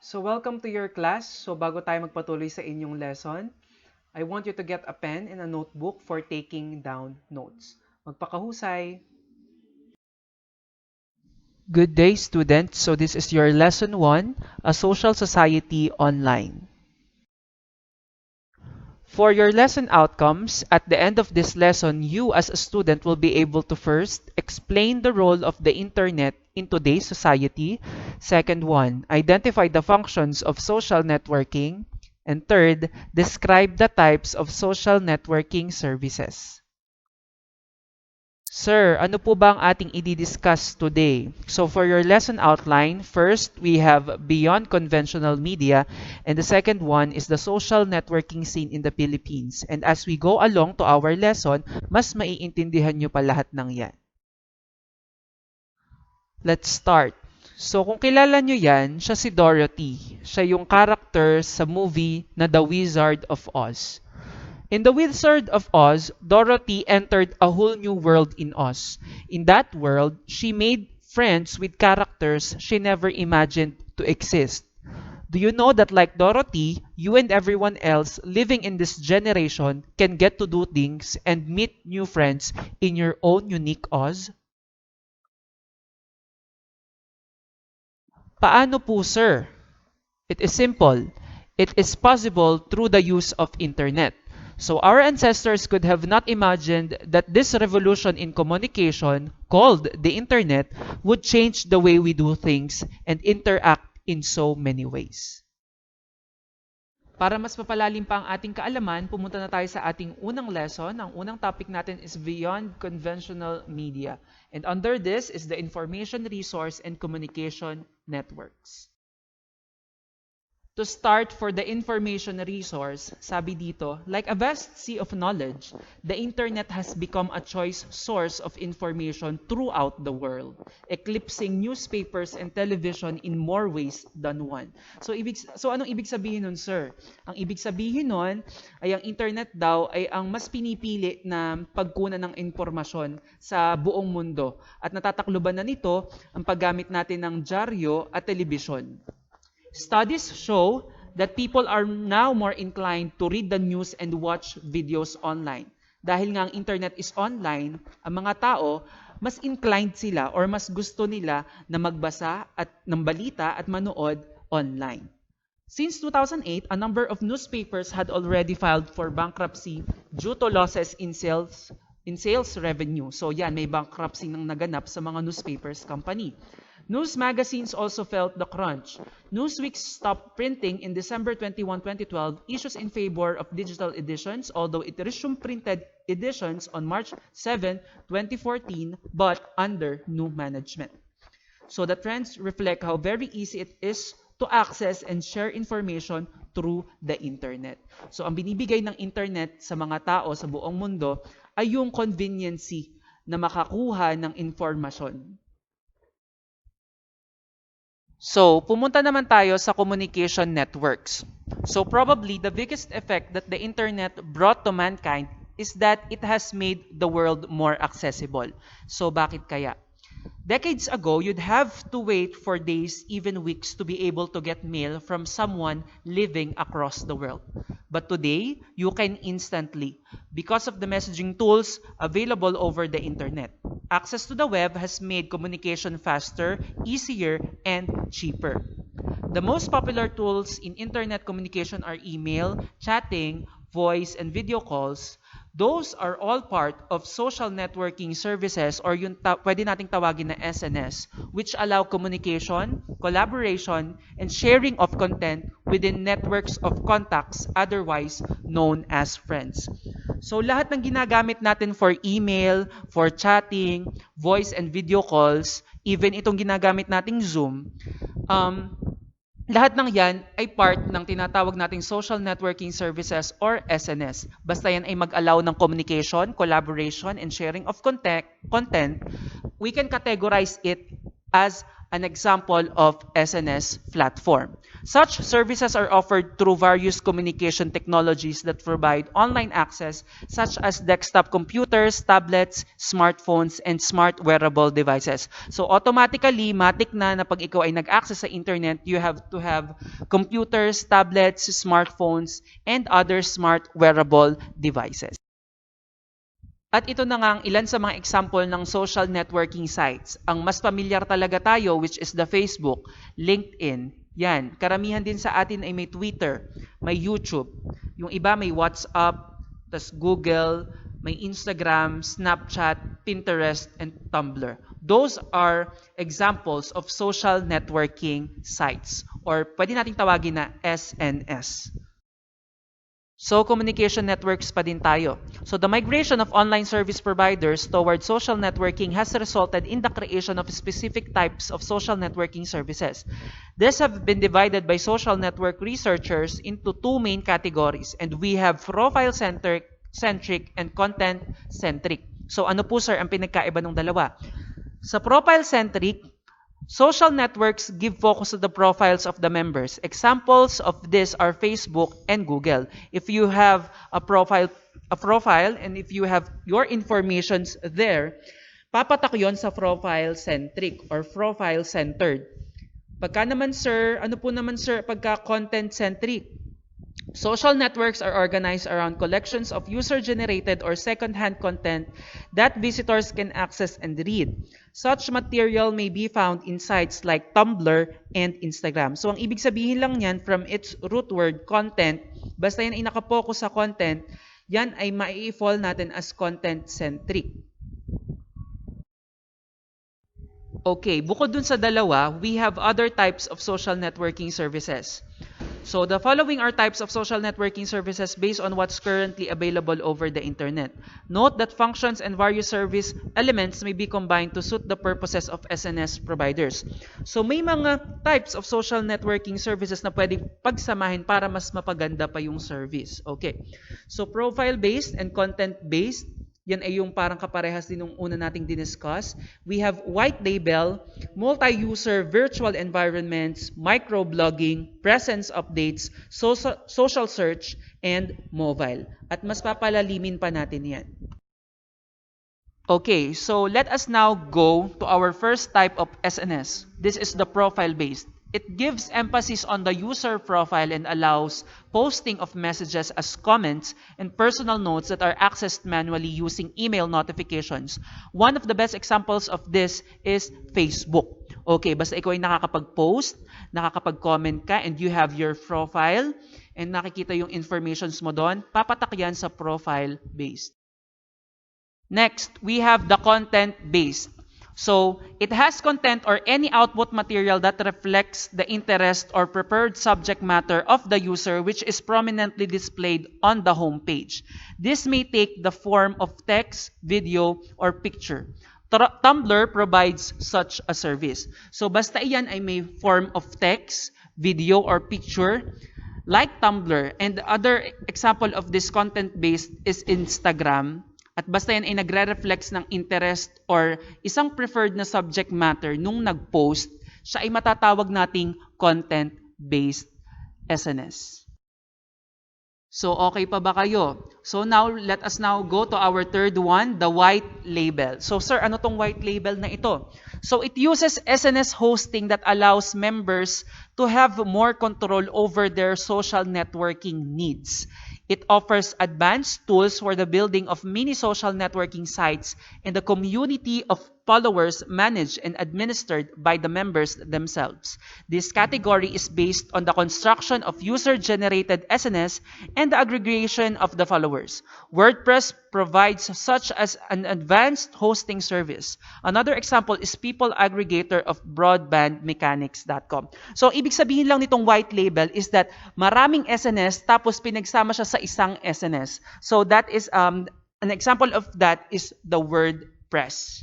So welcome to your class. So bago tayo magpatuloy sa inyong lesson, I want you to get a pen and a notebook for taking down notes. Magpakahusay! Good day, students. So this is your lesson 1, A Social Society Online. For your lesson outcomes, at the end of this lesson, you as a student will be able to first explain the role of the internet in today's society. Second one, identify the functions of social networking. And third, describe the types of social networking services. Sir, ano po ba ang ating i-discuss today? So for your lesson outline, first we have beyond conventional media, and the second one is the social networking scene in the Philippines. And as we go along to our lesson, mas maiintindihan nyo pa lahat ng yan. Let's start. So kung kilala nyo yan, siya si Dorothy. Siya yung character sa movie na The Wizard of Oz. In The Wizard of Oz, Dorothy entered a whole new world in Oz. In that world, she made friends with characters she never imagined to exist. Do you know that like Dorothy, you and everyone else living in this generation can get to do things and meet new friends in your own unique Oz? Paano po, sir? It is simple. It is possible through the use of internet. So our ancestors could have not imagined that this revolution in communication, called the internet, would change the way we do things and interact in so many ways. Para mas mapalalim pa ang ating kaalaman, pumunta na tayo sa ating unang lesson. Ang unang topic natin is Beyond Conventional Media. And under this is the Information Resource and Communication Networks. To start, for the information resource, sabi dito, like a vast sea of knowledge, the internet has become a choice source of information throughout the world, eclipsing newspapers and television in more ways than one. So anong ibig sabihin nun, sir? Ang ibig sabihin nun ay ang internet daw ay ang mas pinipili na pagkunan ng impormasyon sa buong mundo at natatakluban na nito ang paggamit natin ng dyaryo at telebisyon. Studies show that people are now more inclined to read the news and watch videos online. Dahil nga ang internet is online, ang mga tao, mas inclined sila or mas gusto nila na magbasa at ng balita at manood online. Since 2008, a number of newspapers had already filed for bankruptcy due to losses in sales revenue. So yan, may bankruptcy nang naganap sa mga newspapers company. News magazines also felt the crunch. Newsweek stopped printing in December 21, 2012, issues in favor of digital editions, although it resumed printed editions on March 7, 2014, but under new management. So the trends reflect how very easy it is to access and share information through the internet. So ang binibigay ng internet sa mga tao sa buong mundo ay yung conveniency na makakuha ng informasyon. So, pumunta naman tayo sa communication networks. So, probably the biggest effect that the internet brought to mankind is that it has made the world more accessible. So, bakit kaya? Decades ago, you'd have to wait for days, even weeks, to be able to get mail from someone living across the world. But today, you can instantly, because of the messaging tools available over the internet. Access to the web has made communication faster, easier, and cheaper. The most popular tools in internet communication are email, chatting, voice, and video calls. Those are all part of social networking services or yung pwede nating tawagin na SNS, which allow communication, collaboration, and sharing of content within networks of contacts otherwise known as friends. So lahat ng ginagamit natin for email, for chatting, voice and video calls, even itong ginagamit nating Zoom, lahat ng yan ay part ng tinatawag nating social networking services or SNS. Basta yan ay mag-allow ng communication, collaboration, and sharing of content, we can categorize it as an example of SNS platform. Such services are offered through various communication technologies that provide online access, such as desktop computers, tablets, smartphones, and smart wearable devices. So automatically, matik na pag ikaw ay nag-access sa internet, you have to have computers, tablets, smartphones, and other smart wearable devices. At ito na nga ang ilan sa mga example ng social networking sites. Ang mas pamilyar talaga tayo, which is the Facebook, LinkedIn. Yan. Karamihan din sa atin ay may Twitter, may YouTube. Yung iba may WhatsApp, tas Google, may Instagram, Snapchat, Pinterest, and Tumblr. Those are examples of social networking sites, or pwede nating tawagin na SNS. So, communication networks pa din tayo. So, the migration of online service providers toward social networking has resulted in the creation of specific types of social networking services. These have been divided by social network researchers into two main categories, and we have profile-centric and content-centric. So, ano po sir ang pinagkaiba ng dalawa? Sa profile-centric, social networks give focus to the profiles of the members. Examples of this are Facebook and Google. If you have a profile and if you have your informations there, papatak yon sa profile-centric or profile-centered. Pagka naman sir, ano po naman sir pagka content-centric? Social networks are organized around collections of user-generated or second-hand content that visitors can access and read. Such material may be found in sites like Tumblr and Instagram. So ang ibig sabihin lang yan from its root word, content, basta yan ay nakapokus sa content, yan ay mai-fall natin as content-centric. Okay, bukod dun sa dalawa, we have other types of social networking services. So the following are types of social networking services based on what's currently available over the internet. Note that functions and various service elements may be combined to suit the purposes of SNS providers. So may mga types of social networking services na pwedeng pagsamahin para mas mapaganda pa yung service. Okay. So profile-based and content-based, yan ay yung parang kaparehas din ng una nating diniscuss. We have white label, multi-user virtual environments, microblogging, presence updates, social search, and mobile. At mas papalalimin pa natin yan. Okay, so let us now go to our first type of SNS. This is the profile-based. It gives emphasis on the user profile and allows posting of messages as comments and personal notes that are accessed manually using email notifications. One of the best examples of this is Facebook. Okay, basta ikaw ay nakakapag-post, nakakapag-comment ka, and you have your profile, and nakikita yung informations mo doon, papatak yan sa profile-based. Next, we have the content-based. So, it has content or any output material that reflects the interest or preferred subject matter of the user which is prominently displayed on the home page. This may take the form of text, video, or picture. Tumblr provides such a service. So, basta iyan ay may form of text, video, or picture, like Tumblr. And the other example of this content-based is Instagram. At basta yan ay nagre-reflex ng interest or isang preferred na subject matter nung nag-post, siya ay matatawag nating content-based SNS. So, okay pa ba kayo? So, now, let us now go to our third one, the white label. So, sir, ano tong white label na ito? So, it uses SNS hosting that allows members to have more control over their social networking needs. It offers advanced tools for the building of mini social networking sites and the community of followers managed and administered by the members themselves. This category is based on the construction of user-generated SNS and the aggregation of the followers. WordPress provides such as an advanced hosting service. Another example is people aggregator of broadbandmechanics.com. So, ibig sabihin lang nitong white label is that maraming SNS tapos pinagsama siya sa isang SNS. So, that is an example of that is the WordPress.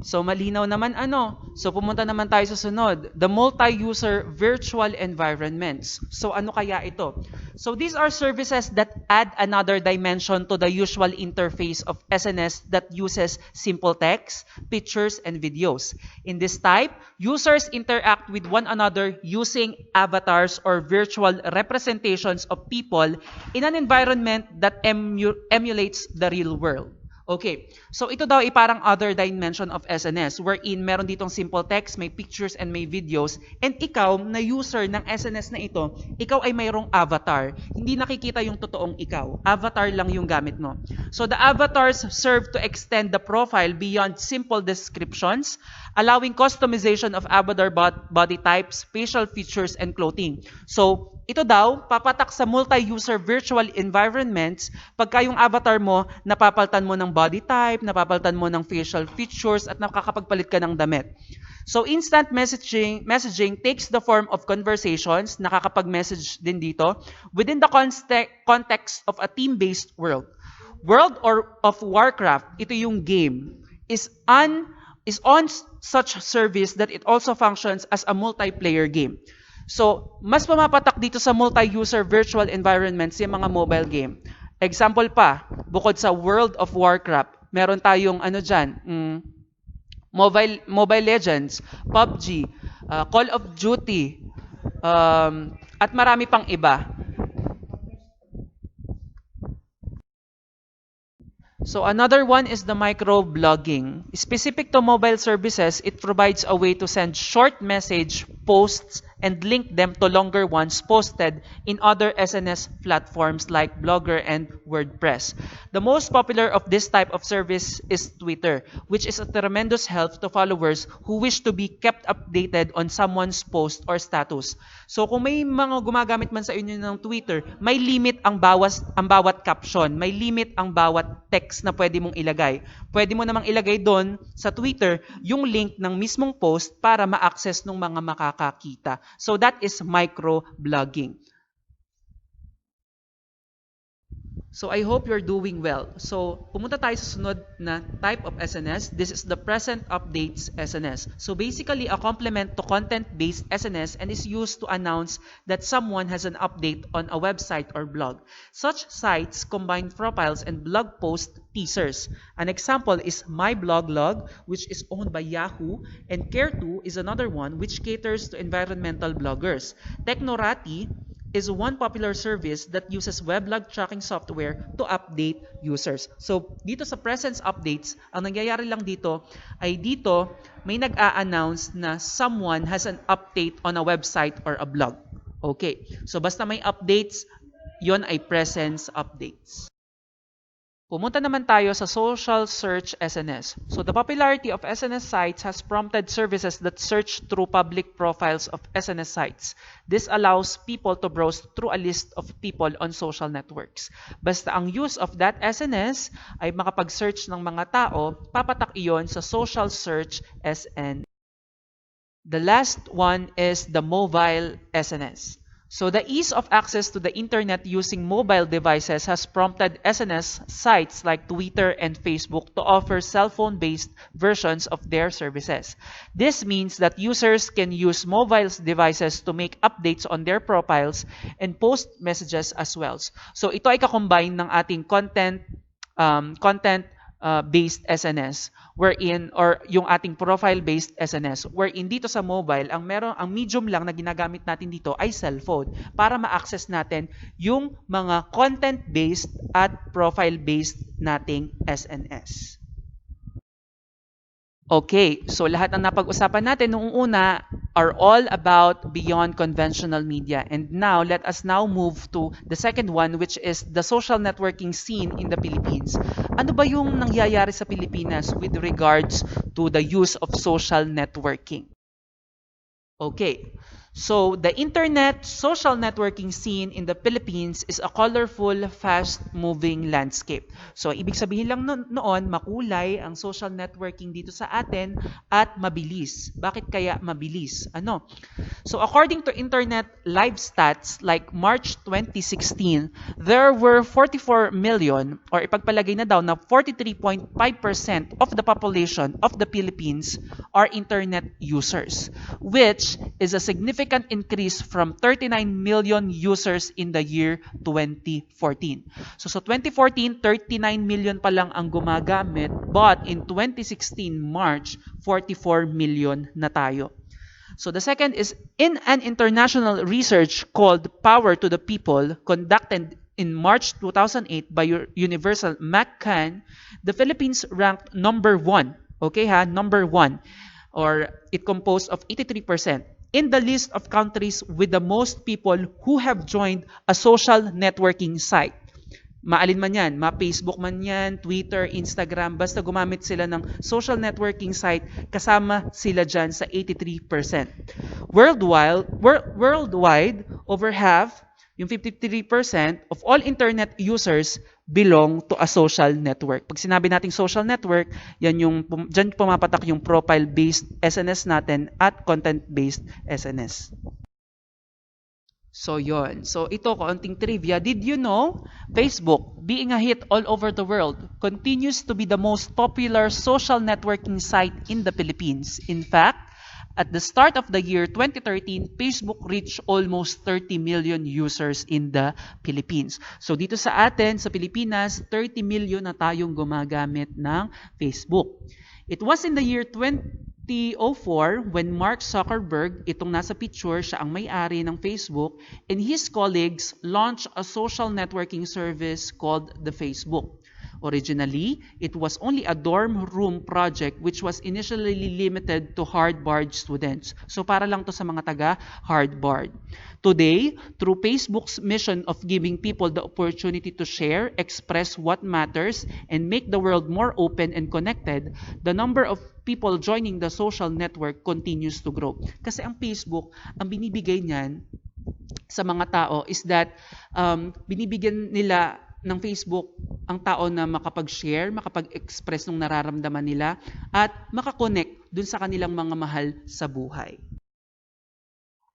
So malinaw naman ano. So pumunta naman tayo sa sunod, the multi-user virtual environments. So ano kaya ito? So these are services that add another dimension to the usual interface of SNS that uses simple text, pictures, and videos. In this type, users interact with one another using avatars or virtual representations of people in an environment that emulates the real world. Okay, so ito daw ay parang other dimension of SNS wherein meron ditong simple text, may pictures, and may videos. And ikaw, na user ng SNS na ito, ikaw ay mayroong avatar. Hindi nakikita yung totoong ikaw. Avatar lang yung gamit mo. So the avatars serve to extend the profile beyond simple descriptions, allowing customization of avatar body types, facial features, and clothing. So, ito daw, papatak sa multi-user virtual environments pagka yung avatar mo, napapaltan mo ng body type, napapaltan mo ng facial features, at nakakapagpalit ka ng damit. So, instant messaging takes the form of conversations, nakakapag-message din dito, within the context of a team-based world. World of Warcraft, ito yung game, is on such service that it also functions as a multiplayer game. So, mas pumapatak dito sa multi-user virtual environments yung mga mobile game. Example pa, bukod sa World of Warcraft, meron tayong ano dyan, Mobile Legends, PUBG, Call of Duty, at marami pang iba. So another one is the microblogging. Specific to mobile services, it provides a way to send short message posts and link them to longer ones posted in other SNS platforms like Blogger and WordPress. The most popular of this type of service is Twitter, which is a tremendous help to followers who wish to be kept updated on someone's post or status. So kung may mga gumagamit man sa inyo ng Twitter, may limit ang bawat caption, may limit ang bawat text na pwede mong ilagay. Pwede mo namang ilagay doon sa Twitter yung link ng mismong post para ma-access ng mga makakakita. So that is microblogging. So I hope you're doing well. So pumunta tayo sa sunod na type of SNS. This is the present updates SNS. So basically a complement to content-based SNS and is used to announce that someone has an update on a website or blog. Such sites combine profiles and blog post teasers. An example is My Blog Log, which is owned by Yahoo, and Care2 is another one which caters to environmental bloggers. Technorati is one popular service that uses weblog tracking software to update users. So, dito sa presence updates, ang nangyayari lang dito ay dito may nag-a-announce na someone has an update on a website or a blog. Okay. So, basta may updates, yon ay presence updates. Pumunta naman tayo sa social search SNS. So the popularity of SNS sites has prompted services that search through public profiles of SNS sites. This allows people to browse through a list of people on social networks. Basta ang use of that SNS ay makapag-search ng mga tao, papatak iyon sa social search SNS. The last one is the mobile SNS. So the ease of access to the internet using mobile devices has prompted SNS sites like Twitter and Facebook to offer cell phone-based versions of their services. This means that users can use mobile devices to make updates on their profiles and post messages as well. So ito ay kakombine ng ating content-based SNS wherein or yung ating profile-based SNS wherein dito sa mobile ang medium lang na ginagamit natin dito ay cellphone para ma-access natin yung mga content-based at profile-based nating SNS. Okay, so lahat ng napag-usapan natin noong una are all about beyond conventional media. And now, let us now move to the second one, which is the social networking scene in the Philippines. Ano ba yung nangyayari sa Pilipinas with regards to the use of social networking? Okay, So, the internet social networking scene in the Philippines is a colorful, fast-moving landscape. So, ibig sabihin lang noon, makulay ang social networking dito sa atin at mabilis. Bakit kaya mabilis? Ano? So, according to Internet Live Stats, like March 2016, there were 44 million, or ipagpalagay na daw na 43.5% of the population of the Philippines are Internet users, which is a significant increase from 39 million users in the year 2014. So sa 2014, 39 million pa lang ang gumagamit, but in 2016 March, 44 million na tayo. So the second is, in an international research called Power to the People, conducted in March 2008 by Universal McCann, the Philippines ranked number 1. Okay ha, number 1, or it composed of 83%. In the list of countries with the most people who have joined a social networking site. Maalin man yan, Facebook man yan, Twitter, Instagram, basta gumamit sila ng social networking site, kasama sila dyan sa 83%. Worldwide, over half, yung 53% of all internet users belong to a social network. Pag sinabi nating social network, dyan pumapatak yung profile-based SNS natin at content-based SNS. So yon. So ito, kaunting trivia. Did you know Facebook, being a hit all over the world, continues to be the most popular social networking site in the Philippines? In fact, at the start of the year 2013, Facebook reached almost 30 million users in the Philippines. So dito sa atin, sa Pilipinas, 30 million na tayong gumagamit ng Facebook. It was in the year 2004 when Mark Zuckerberg, itong nasa picture, siya ang may-ari ng Facebook, and his colleagues launched a social networking service called the Facebook. Originally, it was only a dorm room project which was initially limited to Harvard students. So para lang to sa mga taga Harvard. Today, through Facebook's mission of giving people the opportunity to share, express what matters, and make the world more open and connected, the number of people joining the social network continues to grow. Kasi ang Facebook, ang binibigay niyan sa mga tao is that binibigyan nila ng Facebook ang tao na makapag-share, makapag-express ng nararamdaman nila, at makakonect dun sa kanilang mga mahal sa buhay.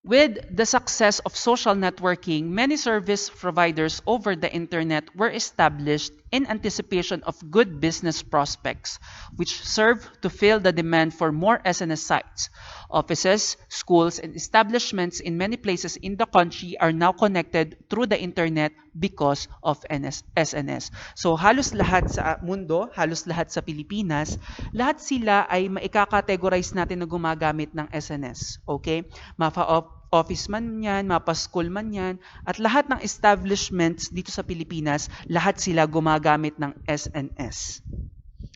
With the success of social networking, many service providers over the internet were established in anticipation of good business prospects, which serve to fill the demand for more SNS sites. Offices, schools, and establishments in many places in the country are now connected through the internet because of SNS. So halos lahat sa mundo, halos lahat sa Pilipinas, lahat sila ay maikakategorize natin na gumagamit ng SNS. Okay? Office man yan, mapa-school man yan, at lahat ng establishments dito sa Pilipinas, lahat sila gumagamit ng SNS.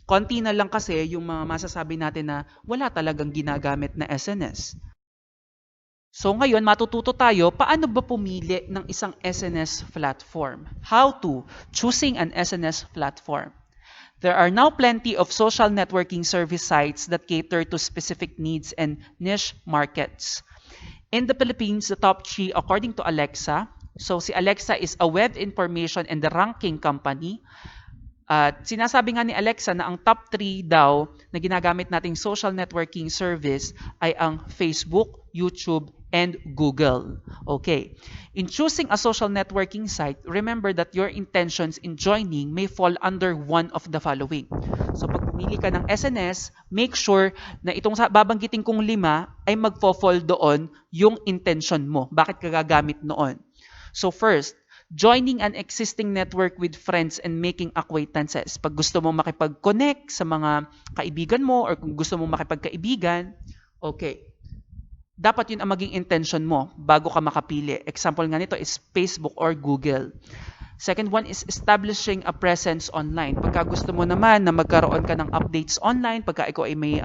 Konti na lang kasi yung mga masasabi natin na wala talagang ginagamit na SNS. So ngayon, matututo tayo paano ba pumili ng isang SNS platform. How to choosing an SNS platform. There are now plenty of social networking service sites that cater to specific needs and niche markets. In the Philippines, the top 3 according to Alexa. So si Alexa is a web information and the ranking company. At sinasabi nga ni Alexa na ang top 3 daw na ginagamit nating social networking service ay ang Facebook, YouTube, and Google. Okay. In choosing a social networking site, remember that your intentions in joining may fall under one of the following. So pag pumili ka ng SNS, make sure na itong babanggitin kong 5 ay magfo-fall doon yung intention mo. Bakit ka gagamit noon? So first, joining an existing network with friends and making acquaintances. Pag gusto mo makipag-connect sa mga kaibigan mo or kung gusto mo makipagkaibigan, okay. Dapat yun ang maging intention mo bago ka makapili. Example nga nito is Facebook or Google. Second one is establishing a presence online. Pagka gusto mo naman na magkaroon ka ng updates online, pagka ikaw ay may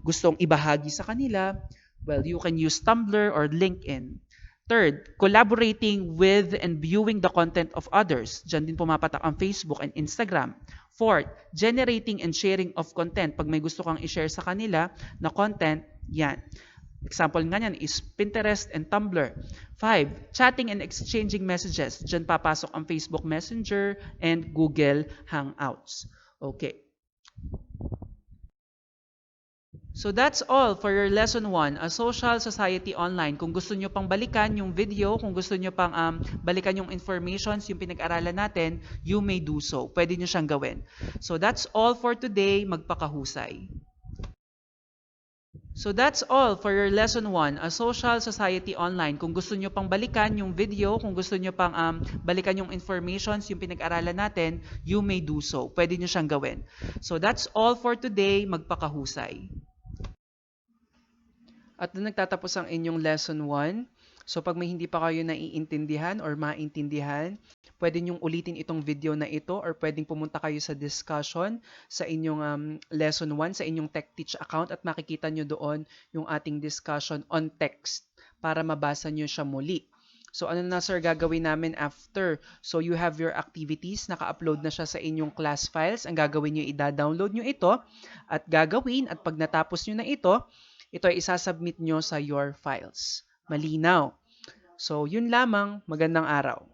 gustong ibahagi sa kanila, well, you can use Tumblr or LinkedIn. Third, collaborating with and viewing the content of others. Diyan din pumapatak ang Facebook and Instagram. Fourth, generating and sharing of content. Pag may gusto kang i-share sa kanila na content, yan. Example nga yan is Pinterest and Tumblr. 5. Chatting and exchanging messages. Diyan papasok ang Facebook Messenger and Google Hangouts. Okay. So that's all for your lesson 1, a social society online. Kung gusto nyo pang balikan yung video, kung gusto nyo pang balikan yung informations, yung pinag-aralan natin, you may do so. Pwede nyo siyang gawin. So that's all for today. Magpakahusay. So that's all for your lesson 1, a social society online. Kung gusto nyo pang balikan yung video, kung gusto nyo pang balikan yung informations, yung pinag-aralan natin, you may do so. Pwede nyo siyang gawin. So that's all for today. Magpakahusay. At doon nagtatapos ang inyong lesson 1. So pag may hindi pa kayo naiintindihan or maintindihan, pwede nyong ulitin itong video na ito or pwedeng pumunta kayo sa discussion sa inyong lesson 1, sa inyong TechTeach account at makikita nyo doon yung ating discussion on text para mabasa nyo siya muli. So ano na sir gagawin namin after? So you have your activities, naka-upload na siya sa inyong class files. Ang gagawin nyo, i-download nyo ito at gagawin at pag natapos nyo na ito ay isasubmit nyo sa your files. Malinaw. So, yun lamang. Magandang araw.